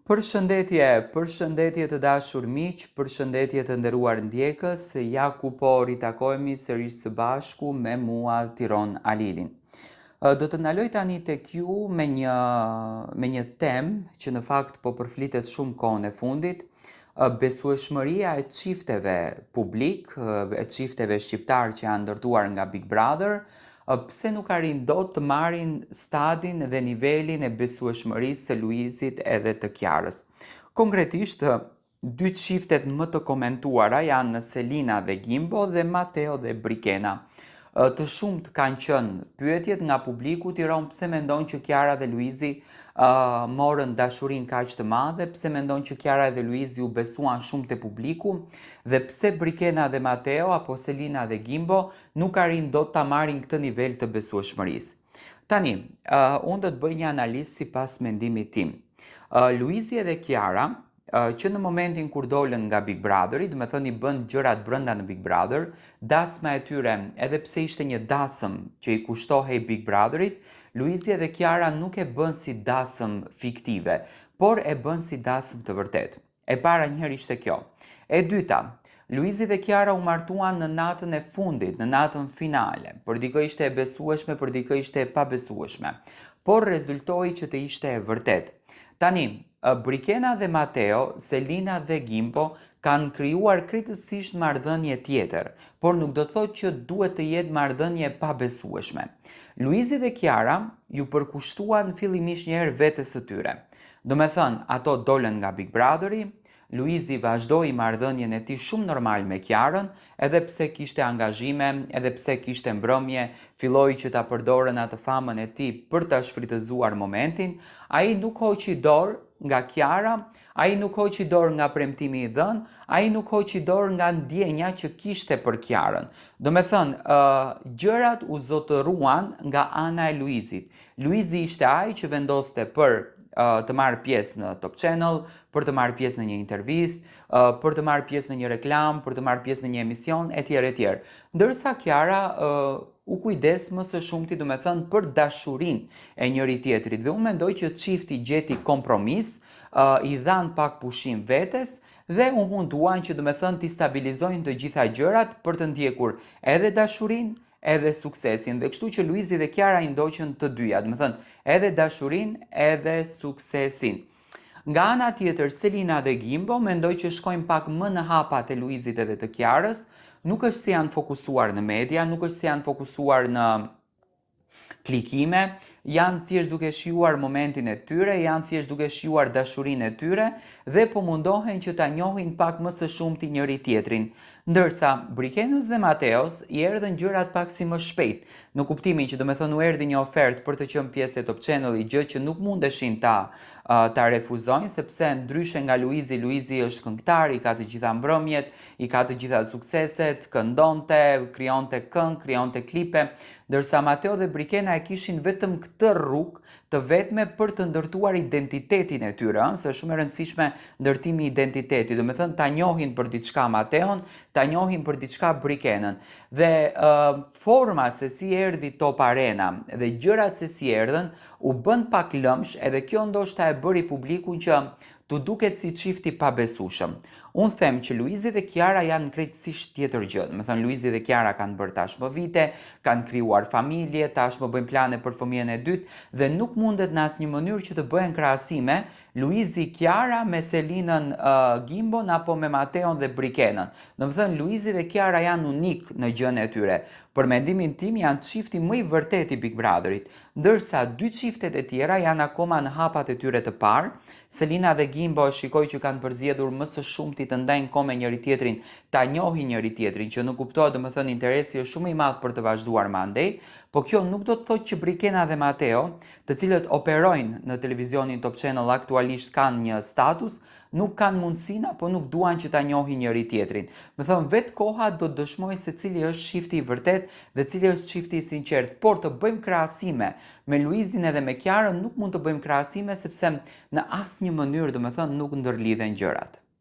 Përshëndetje të dashur miq, përshëndetje të nderuar ndjekës, ja ku po ritakojmë sërish së bashku me mua Tiron Alilin. Do të ndaloj tani tek ju me një temë që në fakt po përflitet shumë kohën e fundit, besueshmëria e çifteve publik, e çifteve shqiptar që janë ndërtuar nga Big Brother, pse nuk arrin dot të marrin stadin dhe nivelin e besueshmërisë së Luizit edhe të Kiarës. Konkretisht, dy çiftet më të komentuara janë Selina dhe Gimbo dhe Matteo dhe Brikena. Të shumt kanë qenë pyetjet nga publiku Tiron pse mendon që Kiara dhe Luizi morën dashurinë kaq të madhe, pse mendon që Kiara dhe Luizi u besuan shumë te publiku dhe pse Brikena dhe Matteo apo Selina dhe Gimbo nuk arrin dot ta marrin këtë nivel të besueshmërisë. Tani, unë do të bëj një analizë sipas mendimit tim. Luizi edhe Kiara që në momentin kur dolën nga Big Brotheri, do me thënë i bën gjërat brenda në Big Brother, dasma e tyre, edhe pse ishte një dasëm që i kushtohej Big Brotherit, Luizi edhe Kiara nuk e bën si dasëm fiktive, por e bën si dasëm të vërtet. E para njëherë ishte kjo. E dyta, Luizi dhe Kiara u martuan në natën e fundit, në natën finale. Për dikë ishte e besueshme, për dikë ishte e pabesueshme. Por rezultoi që të ishte e vërtet. Tani, Brikena dhe Matteo, Selina dhe Gimbo kanë krijuar krejtësisht marrëdhënie tjetër, por nuk do të thotë që duhet të jetë marrëdhënie pabesueshme. Luizi dhe Kiara ju përkushtuan fillimisht një herë vetes së tyre. Do me thënë, ato dolën nga Big Brotheri, Luizi vazhdoi marrëdhënien e tij shumë normal me Kiarën, edhe pse kishte angazhime, edhe pse kishte mbrëmje, filloi që ta përdorën atë famën e tij për ta shfrytëzuar momentin. Ai nuk hoqi dorë nga Kiara, ai nuk hoqi dorë nga premtimi i dhënë, ai nuk hoqi dorë nga ndjenja që kishte për Kiarën. Do me thënë, gjërat u zotëruan nga ana e Luizit. Luizi ishte ai që vendoste për të marrë pjesë në Top Channel, për të marrë pjesë në një intervistë, për të marrë pjesë në një reklam, për të marrë pjesë në një emision, etj. Ndërsa Kiara u kujdes më së shumti, do me thënë, për dashurinë e njëri tjetrit. Dhe unë mendoj që çifti gjeti kompromis, i dhanë pak pushim vetes dhe u munduan që, do me thënë, t'i stabilizojnë të gjitha gjërat për të ndjekur edhe dashurinë, edhe suksesin. Dhe kështu që Luizi dhe Kiara i ndoqën të dyja, do me thënë, edhe dashurinë, edhe suksesin. Nga ana tjetër, Selina dhe Gimbo mendoj që shkojnë pak më në hapat e Luizit edhe të Kiarës, nuk është se janë fokusuar në media, nuk është se janë fokusuar në klikime, janë thjesht duke shijuar momentin e tyre, janë thjesht duke shijuar dashurinë e tyre dhe po mundohen që ta njohin pak më së shumti njëri tjetrin. Ndërsa Brikenës dhe Mateos i erdhën gjërat pak si më shpejt, në kuptimin që do me thënë u erdhi një ofertë për të qenë pjesë e Top Channel-i, gjë që nuk mundeshin ta refuzojnë, sepse ndryshe nga Luizi është këngëtar, i ka të gjitha mbrëmjet, i ka të gjitha sukseset, këndonte, krijonte këngë, krijonte klipe, ndërsa Matteo dhe Brikena e kishin vetëm këtë rrugë të vetme për të ndërtuar identitetin e tyre, se është shumë e rëndësishme ndërtimi i identitetit, do me thënë ta njohin për diçka Mateon, ta njohin për diçka Brikenën. Dhe forma se si erdhi Top Arena dhe gjërat se si erdhen u bën pak lëmsh, edhe kjo ndoshta e bëri publikun që tu duket si çifti pabesueshëm. Unë them që Luizi dhe Kiara janë krejtësisht tjetër gjë. Do me thënë Luizi dhe Kiara kanë bërë tashmë vite, kanë krijuar familje, tashmë bëjnë plane për fëmijën e dytë dhe nuk mundet në asnjë mënyrë që të bëhen krahasime Luizi Kiara me Selinën Gimbon apo me Mateon dhe Brikenën. Do me thënë Luizi dhe Kiara janë unik në gjën e tyre. Për mendimin tim janë çifti më i vërtet i Big Brotherit, ndërsa dy çiftet e tjera janë akoma në hapat e tyre të parë. Selina dhe Gimbo shikoj që kanë përzgjedhur më së shumti të ndajnë kohë me njëri tjetrin, ta njohin njëri tjetrin, që nuk kuptohet, do me thënë interesi është shumë i madh për të vazhduar më andej, po kjo nuk do të thotë që Brikena dhe Matteo, të cilët operojnë në televizionin Top Channel aktualisht kanë një status, nuk kanë mundësinë apo nuk duan që ta njohin njëri tjetrin. Me thënë vetë koha do të dëshmojë se cili është çifti i vërtet dhe cili është çifti i sinqert, por të bëjmë krahasime me Luizin edhe me Kiarën nuk mund të bëjmë krahasime sepse në asnjë mënyrë, do me thënë, nuk ndërlidhen gjërat.